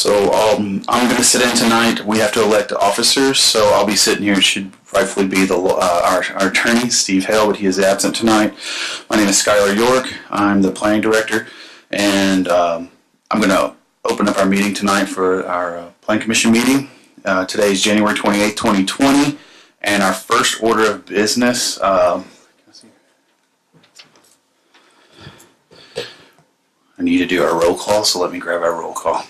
So I'm going to sit in tonight. We have to elect officers, so I'll be sitting here. It should rightfully be our attorney, Steve Hale, but he is absent tonight. My name is Skylar York. I'm the planning director, and I'm going to open up our meeting tonight for our planning commission meeting. Today is January 28th, 2020, and our first order of business. I need to do our roll call, so let me grab our roll call.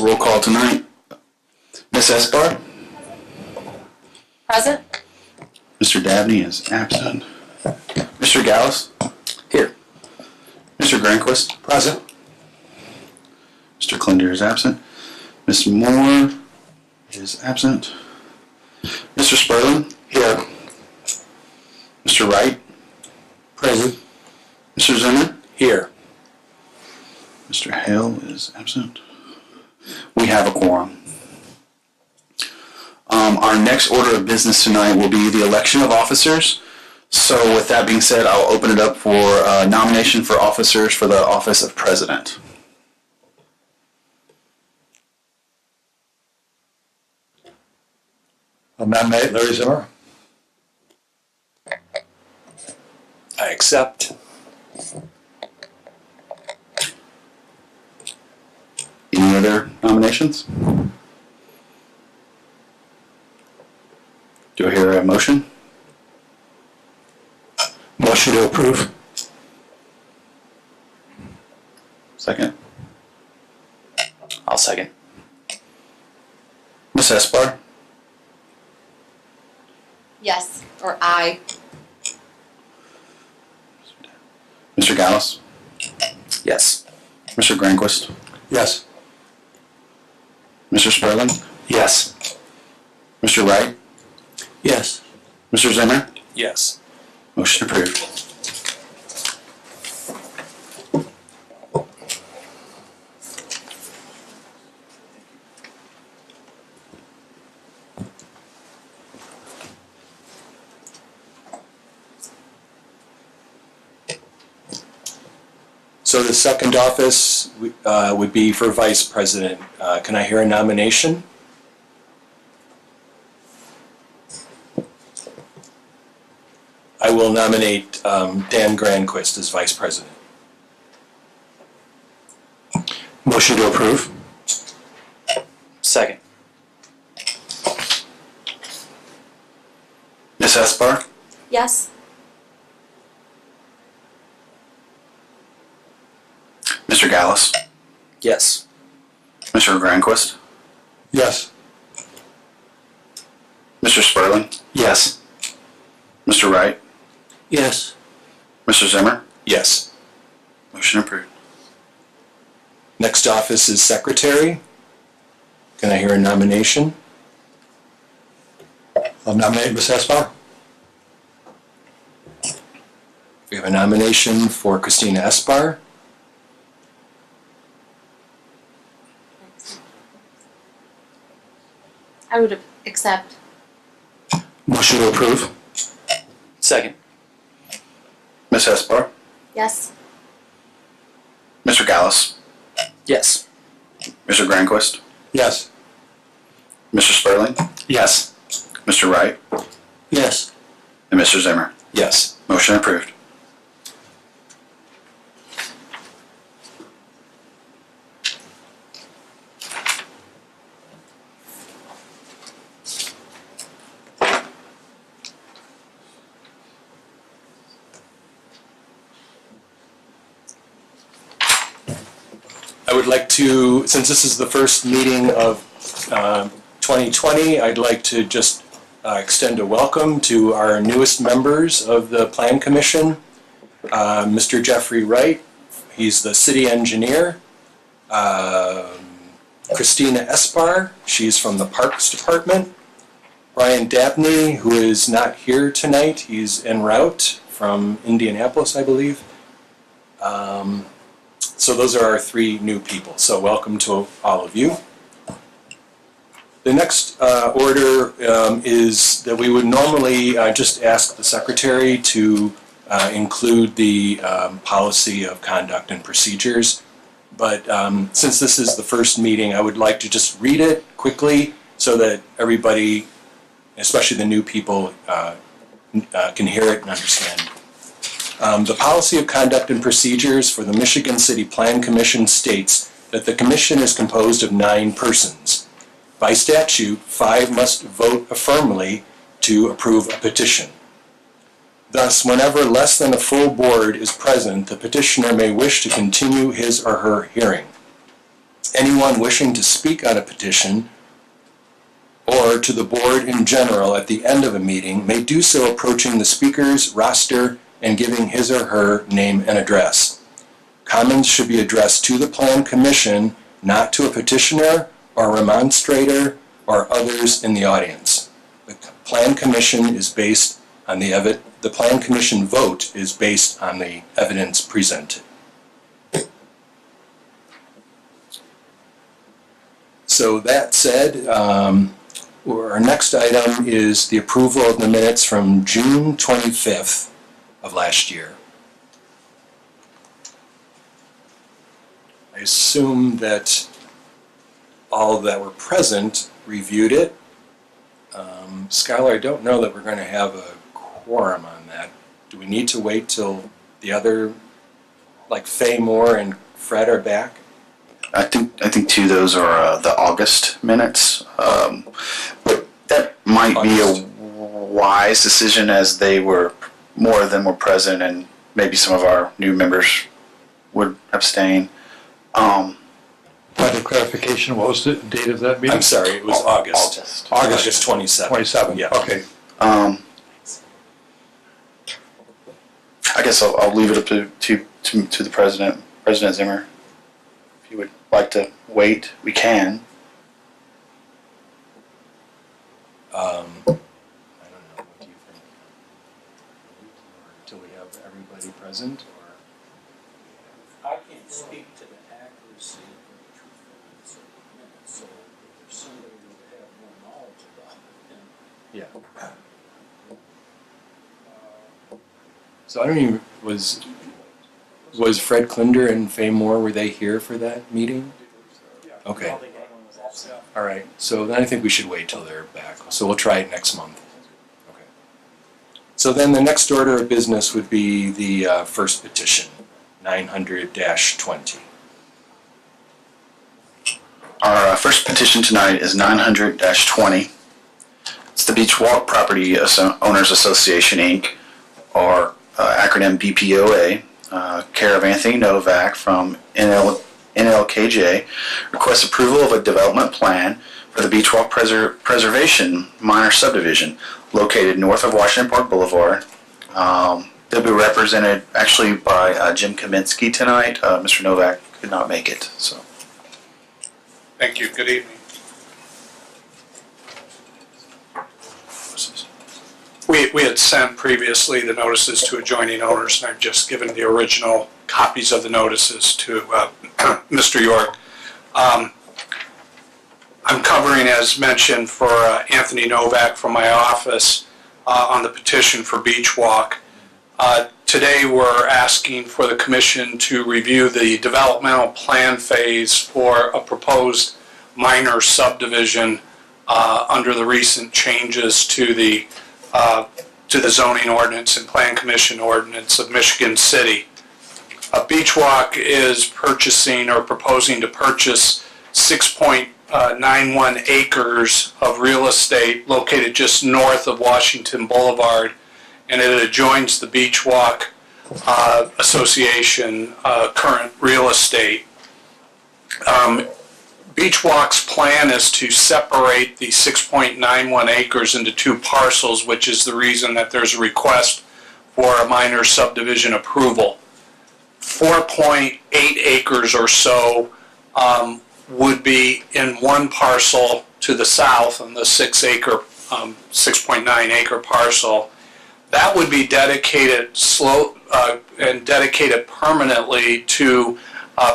Roll call tonight. Ms. Esbar? Present. Mr. Dabney is absent. Mr. Gallus? Here. Mr. Granquist? Present. Mr. Klinder is absent. Ms. Moore is absent. Mr. Sperling? Here. Mr. Wright? Present. Mr. Zimmer? Here. Mr. Hale is absent. We have a quorum. Our next order of business tonight will be the election of officers. So with that being said, I'll open it up for nomination for officers for the office of president. I'll nominate Larry Zimmer. I accept. Any other nominations? Do I hear a motion? Motion to approve. Second. I'll second. Ms. Esbar? Yes, or I. Mr. Gallus? Yes. Mr. Granquist? Yes. Mr. Sperling? Yes. Mr. Wright? Yes. Mr. Zimmer? Yes. Motion approved. So the second office would be for vice president. Can I hear a nomination? I will nominate Dan Granquist as vice president. Motion to approve. Second. Ms. Esbar? Yes. Mr. Gallus? Yes. Mr. Granquist? Yes. Mr. Sperling? Yes. Mr. Wright? Yes. Mr. Zimmer? Yes. Motion approved. Next office is secretary. Can I hear a nomination? I'll nominate Ms. Esbar. We have a nomination for Christina Espar. I would accept. Motion to approve. Second. Ms. Esbar? Yes. Mr. Gallus? Yes. Mr. Granquist? Yes. Mr. Sperling? Yes. Mr. Wright? Yes. And Mr. Zimmer? Yes. Motion approved. I would like to, since this is the first meeting of 2020, I'd like to just extend a welcome to our newest members of the Plan Commission. Mr. Jeffrey Wright, he's the city engineer. Christina Espar, she's from the Parks Department. Brian Dabney, who is not here tonight, he's en route from Indianapolis, I believe. So those are our three new people. So welcome to all of you. The next order is that we would normally just ask the secretary to include the policy of conduct and procedures. But since this is the first meeting, I would like to just read it quickly so that everybody, especially the new people, can hear it and understand. The policy of conduct and procedures for the Michigan City Plan Commission states that the commission is composed of 9 persons. By statute, 5 must vote affirmatively to approve a petition. Thus, whenever less than a full board is present, the petitioner may wish to continue his or her hearing. Anyone wishing to speak on a petition or to the board in general at the end of a meeting may do so approaching the speaker's roster and giving his or her name and address. Comments should be addressed to the Plan Commission, not to a petitioner or remonstrator or others in the audience. The Plan Commission is based on the Plan Commission vote is based on the evidence presented. So that said, our next item is the approval of the minutes from June 25th of last year. I assume that all that were present reviewed it. Skylar, I don't know that we're going to have a quorum on that. Do we need to wait till the other, like Faye Moore and Fred are back? I think too those are the August minutes, but that might be a wise decision as more of them were present and maybe some of our new members would abstain. By the clarification, what was the date of that meeting? I'm sorry, it was August. August 27th. 27th, Yeah. okay. I guess I'll leave it up to the president, President Zimmer. If you would like to wait, we can. I don't know, what do you think? Until we have everybody present, or? I can't speak to the accuracy or the truthfulness of the minutes, so if there's somebody who would have more knowledge about it, then Yeah. So I don't even, was Fred Klinder and Faye Moore, were they here for that meeting? Okay. All right, so then I think we should wait till they're back. So we'll try it next month. Okay. So then the next order of business would be the first petition, 900-20. Our first petition tonight is 900-20. It's the Beach Walk Property Owners Association, Inc., or acronym BPOA, care of Anthony Novak from NLKJ, requests approval of a development plan for the Beach Walk Preservation minor subdivision located north of Washington Park Boulevard. They'll be represented actually by Jim Kaminsky tonight. Mr. Novak could not make it, so. Thank you. Good evening. We had sent previously the notices to adjoining owners, and I've just given the original copies of the notices to Mr. York. I'm covering, as mentioned, for Anthony Novak from my office on the petition for Beach Walk. Today we're asking for the commission to review the developmental plan phase for a proposed minor subdivision under the recent changes to the zoning ordinance and plan commission ordinance of Michigan City. Beach Walk is purchasing or proposing to purchase 6.91 acres of real estate located just north of Washington Boulevard, and it adjoins the Beach Walk Association current real estate. Beach Walk's plan is to separate the 6.91 acres into two parcels, which is the reason that there's a request for a minor subdivision approval. 4.8 acres or so would be in one parcel to the south on the 6.9 acre parcel. That would be dedicated and dedicated permanently to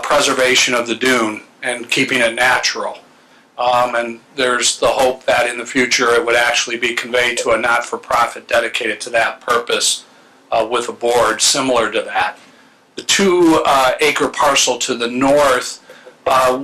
preservation of the dune and keeping it natural. And there's the hope that in the future it would actually be conveyed to a not-for-profit dedicated to that purpose with a board similar to that. The 2 acre parcel to the north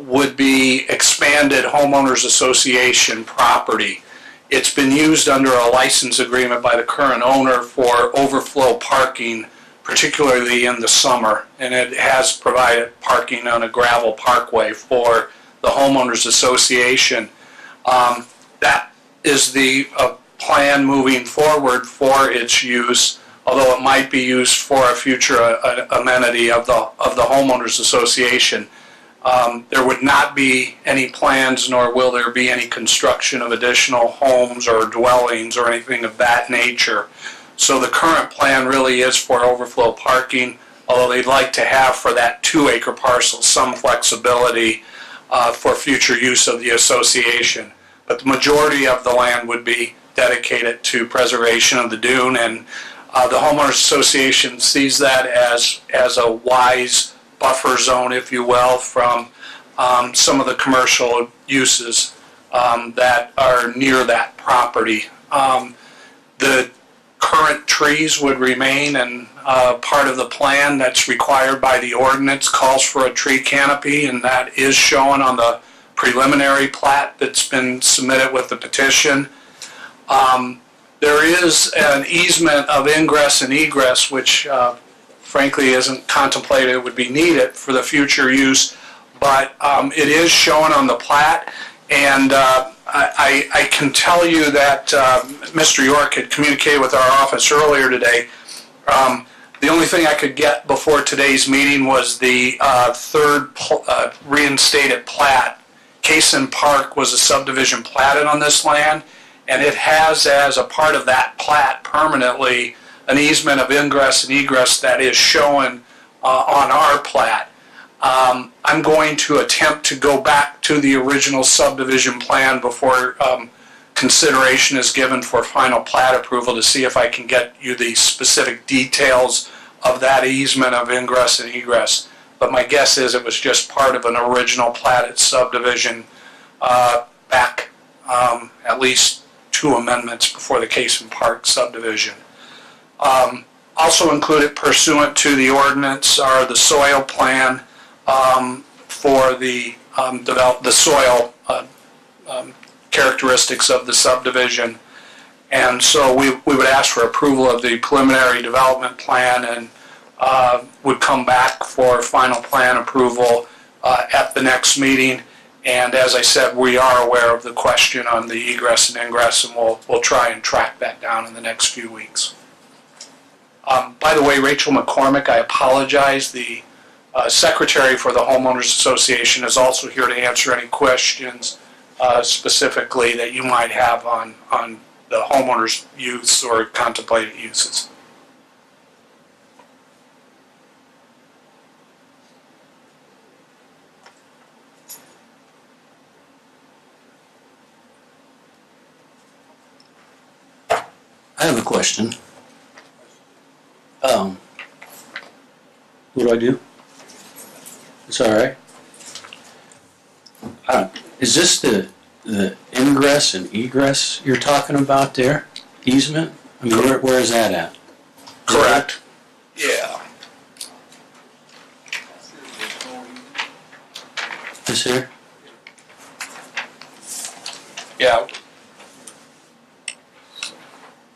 would be expanded homeowners association property. It's been used under a license agreement by the current owner for overflow parking, particularly in the summer, and it has provided parking on a gravel parkway for the homeowners association. That is the plan moving forward for its use, although it might be used for a future amenity of the homeowners association. There would not be any plans, nor will there be any construction of additional homes or dwellings or anything of that nature. So the current plan really is for overflow parking, although they'd like to have for that 2 acre parcel some flexibility for future use of the association. But the majority of the land would be dedicated to preservation of the dune, and the homeowners association sees that as a wise buffer zone, if you will, from some of the commercial uses that are near that property. The current trees would remain, and part of the plan that's required by the ordinance calls for a tree canopy, and that is shown on the preliminary plat that's been submitted with the petition. There is an easement of ingress and egress, which frankly isn't contemplated would be needed for the future use, but it is shown on the plat, and I can tell you that Mr. York had communicated with our office earlier today. The only thing I could get before today's meeting was the third reinstated plat. Cason Park was a subdivision platted on this land, and it has as a part of that plat permanently an easement of ingress and egress that is shown on our plat. I'm going to attempt to go back to the original subdivision plan before consideration is given for final plat approval to see if I can get you the specific details of that easement of ingress and egress. But my guess is it was just part of an original platted subdivision back at least 2 amendments before the Cason Park subdivision. Also included pursuant to the ordinance are the soil plan for the soil characteristics of the subdivision. And so we would ask for approval of the preliminary development plan and would come back for final plan approval at the next meeting. And as I said, we are aware of the question on the egress and ingress, and we'll try and track that down in the next few weeks. By the way, Rachel McCormick, I apologize. The secretary for the Homeowners Association is also here to answer any questions specifically that you might have on the homeowners' use or contemplated uses. I have a question. What do I do? It's all right. Is this the ingress and egress you're talking about there? Easement? I mean, where is that at? Correct. Yeah. This here? Yeah.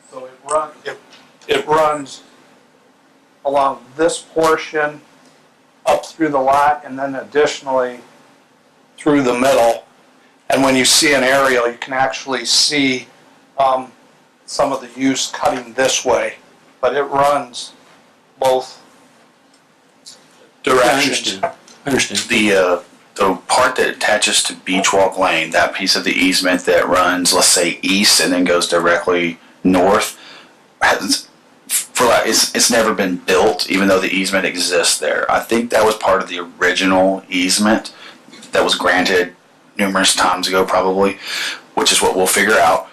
So it runs along this portion up through the lot and then additionally through the middle. And when you see an aerial, you can actually see some of the use cutting this way, but it runs both directions. I understand. The the part that attaches to Beach Walk Lane, that piece of the easement that runs, let's say, east and then goes directly north, it's never been built, even though the easement exists there. I think that was part of the original easement that was granted numerous times ago, probably, which is what we'll figure out.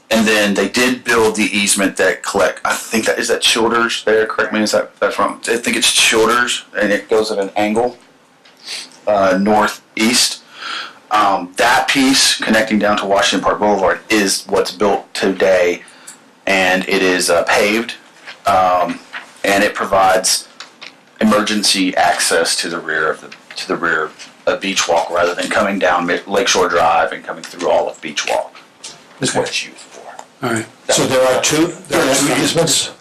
And then they did build the easement that I think that is that Childers there. Correct me, is that's wrong? I think it's Childers, and it goes at an angle northeast. That piece connecting down to Washington Park Boulevard is what's built today, and it is paved, and it provides emergency access to the rear of Beach Walk rather than coming down Lakeshore Drive and coming through all of Beach Walk. Is what it's used for. All right. So there are two easements?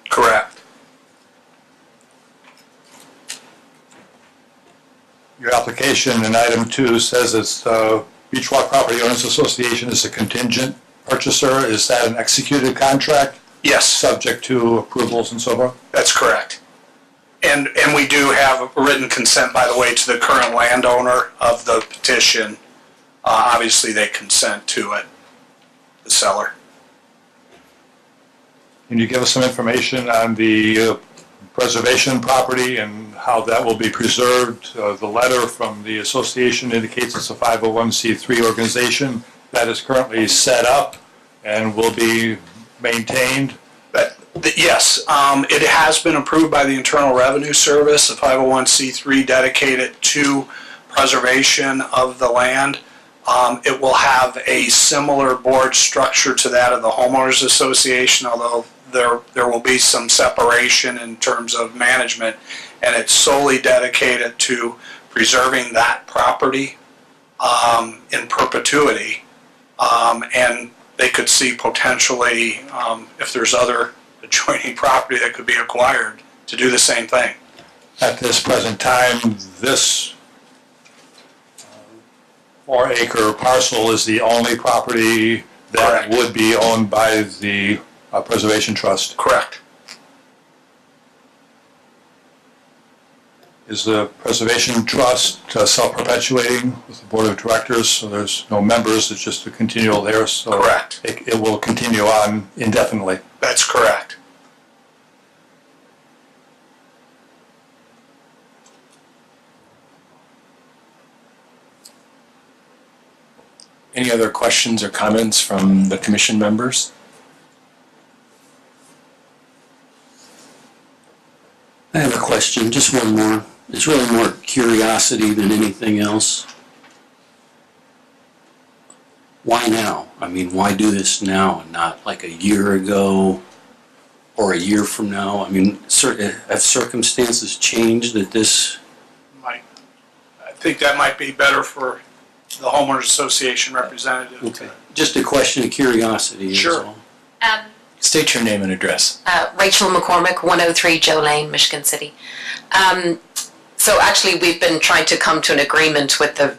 Correct. Your application in item 2 says it's Beach Walk Property Owners Association is a contingent purchaser. Is that an executed contract? Yes, Subject to approvals and so forth? that's correct. And we do have a written consent, by the way, to the current landowner of the petition. Obviously, they consent to it, the seller. Can you give us some information on the preservation property and how that will be preserved? The letter from the association indicates it's a 501c3 organization that is currently set up and will be maintained. Yes, it has been approved by the Internal Revenue Service, a 501c3 dedicated to preservation of the land. It will have a similar board structure to that of the Homeowners Association, although there will be some separation in terms of management, and it's solely dedicated to preserving that property in perpetuity. And they could see potentially, if there's other adjoining property that could be acquired, to do the same thing. At this present time, this 4-acre parcel is the only property that Correct. would be owned by the Preservation Trust. Correct. Is the Preservation Trust self-perpetuating with the Board of Directors? So there's no members, it's just a continual there, so Correct. it will continue on indefinitely. That's correct. Any other questions or comments from the commission members? I have a question, just one more. It's really more curiosity than anything else. Why now? I mean, why do this now and not like a year ago or a year from now? I mean, have circumstances changed that this... I think that might be better for the Homeowners Association representative. Okay. Just a question of curiosity is Sure. all. State your name and address. Rachel McCormick, 103 Joe Lane, Michigan City. So actually, we've been trying to come to an agreement with the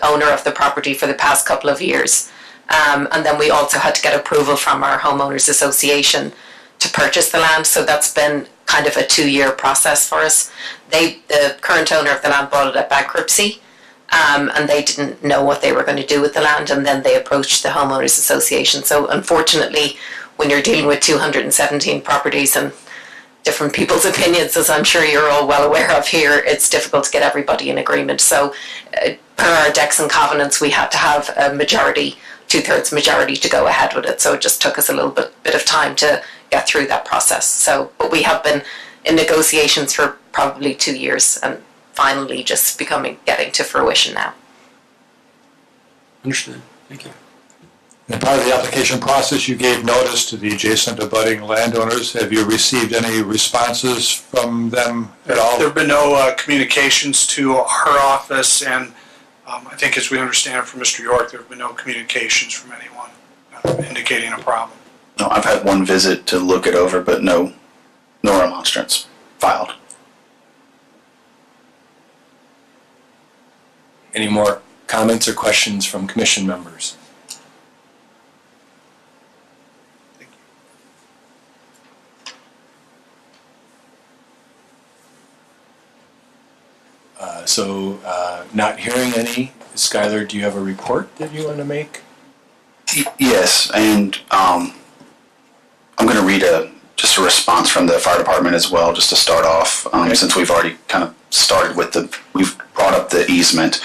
owner of the property for the past couple of years. And then we also had to get approval from our homeowners association to purchase the land. So that's been kind of a 2-year process for us. The current owner of the land bought it at bankruptcy, and they didn't know what they were going to do with the land, and then they approached the homeowners association. So unfortunately, when you're dealing with 217 properties and different people's opinions, as I'm sure you're all well aware of here, it's difficult to get everybody in agreement. So per our decks and covenants, we had to have a majority, 2/3 majority to go ahead with it. So it just took us a little bit of time to get through that process. So, but we have been in negotiations for probably 2 years and finally just getting to fruition now. Understood. Thank you. And part of the application process, you gave notice to the adjacent abutting landowners. Have you received any responses from them at all? There have been no communications to our office, and I think as we understand it from Mr. York, there have been no communications from anyone indicating a problem. No, I've had one visit to look it over, but no remonstrance filed. Any more comments or questions from commission members? Not hearing any. Skylar, do you have a report that you want to make? Yes, and I'm going to read just a response from the fire department as well, just to start off, Okay. since we've already kind of started with we've brought up the easement.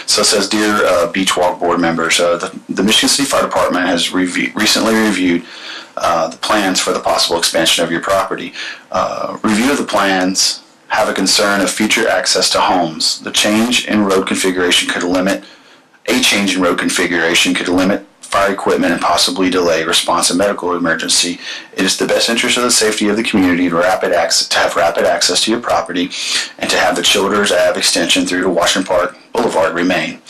So it says, Dear Beach Walk board members, the Michigan City Fire Department has recently reviewed the plans for the possible expansion of your property. Review of the plans have a concern of future access to homes. A change in road configuration could limit fire equipment and possibly delay response to medical emergency. It is the best interest of the safety of the community to have rapid access to your property and to have the Childers Ave extension through to Washington Park Boulevard remain.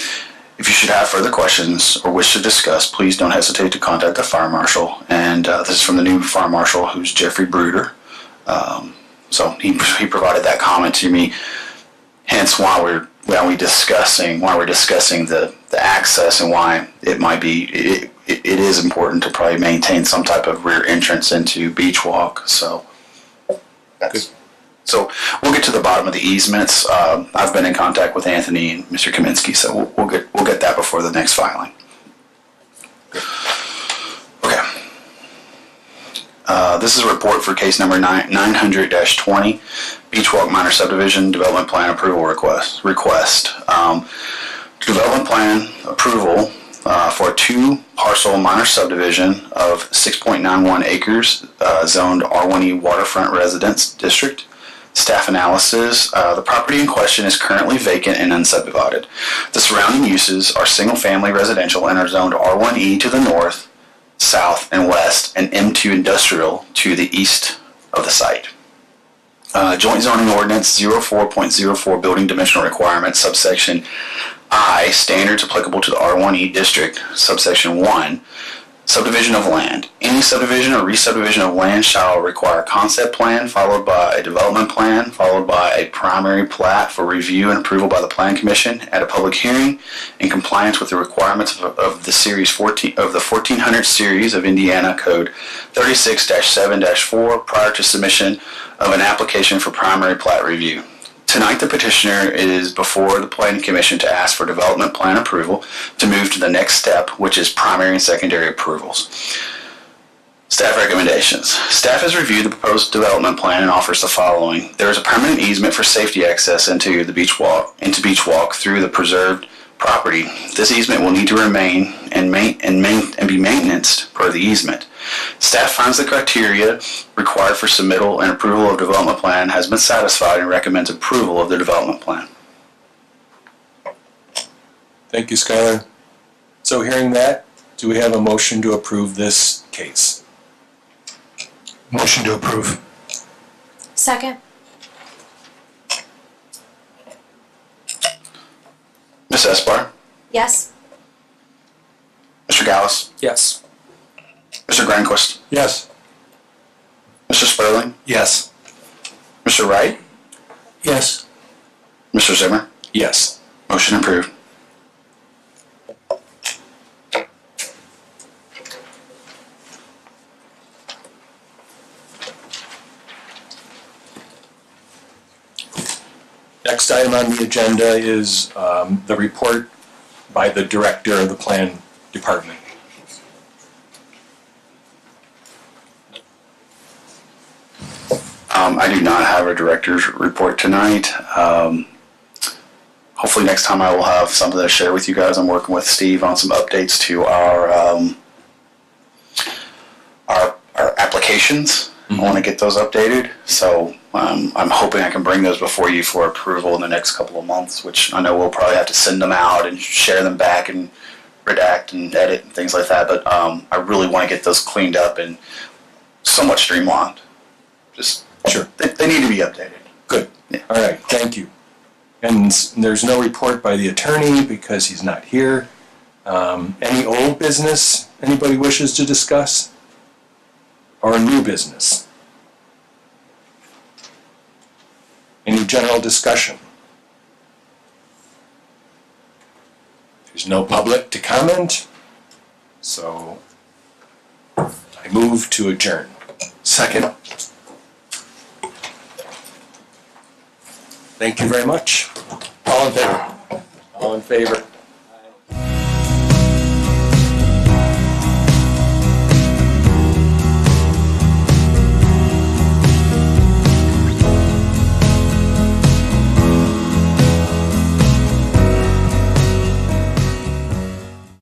If you should have further questions or wish to discuss, please don't hesitate to contact the fire marshal. And this is from the new fire marshal, who's Jeffrey Bruder. So he provided that comment to me. Hence why we're discussing the access and why it might be it is important to probably maintain some type of rear entrance into Beach Walk. So that's. So we'll get to the bottom of the easements. I've been in contact with Anthony and Mr. Kaminsky, so we'll get that before the next filing. Okay. This is a report for case number 900-20, Beach Walk Minor Subdivision Development Plan Approval Request. Development plan approval for a 2-parcel minor subdivision of 6.91 acres, zoned R1E Waterfront Residence District. Staff analysis, the property in question is currently vacant and unsubdivided. The surrounding uses are single-family residential and are zoned R1E to the north, south, and west, and M2 industrial to the east of the site. Joint zoning ordinance 04.04 building dimensional requirements, subsection I, standards applicable to the R1E district, subsection 1, subdivision of land. Any subdivision or re-subdivision of land shall require a concept plan followed by a development plan followed by a primary plat for review and approval by the Plan Commission at a public hearing in compliance with the requirements of the series 14 of the 1400 series of Indiana Code 36-7-4 prior to submission of an application for primary plat review. Tonight, the petitioner is before the Planning Commission to ask for development plan approval to move to the next step, which is primary and secondary approvals. Staff recommendations. Staff has reviewed the proposed development plan and offers the following. There is a permanent easement for safety access into Beach Walk through the preserved property. This easement will need to remain and be maintenanced per the easement. Staff finds the criteria required for submittal and approval of development plan has been satisfied and recommends approval of the development plan. Thank you, Skylar. So hearing that, do we have a motion to approve this case? Motion to approve. Second. Ms. Esbar? Yes. Mr. Gallus? Yes. Mr. Granquist? Yes. Mr. Sperling? Yes. Mr. Wright? Yes. Mr. Zimmer? Yes. Motion approved. Next item on the agenda is the report by the Director of the Plan Department. I do not have a director's report tonight. Hopefully next time I will have something to share with you guys. I'm working with Steve on some updates to our applications. I want to get those updated. So I'm hoping I can bring those before you for approval in the next couple of months, which I know we'll probably have to send them out and share them back and redact and edit and things like that. But I really want to get those cleaned up and somewhat streamlined. Just Sure. They need to be updated. Good. Yeah. All right, thank you. And there's no report by the attorney because he's not here. Any old business anybody wishes to discuss? Or new business? Any general discussion? There's no public to comment, so I move to adjourn. Second. Thank you very much. Paul? All in favor? All in favor?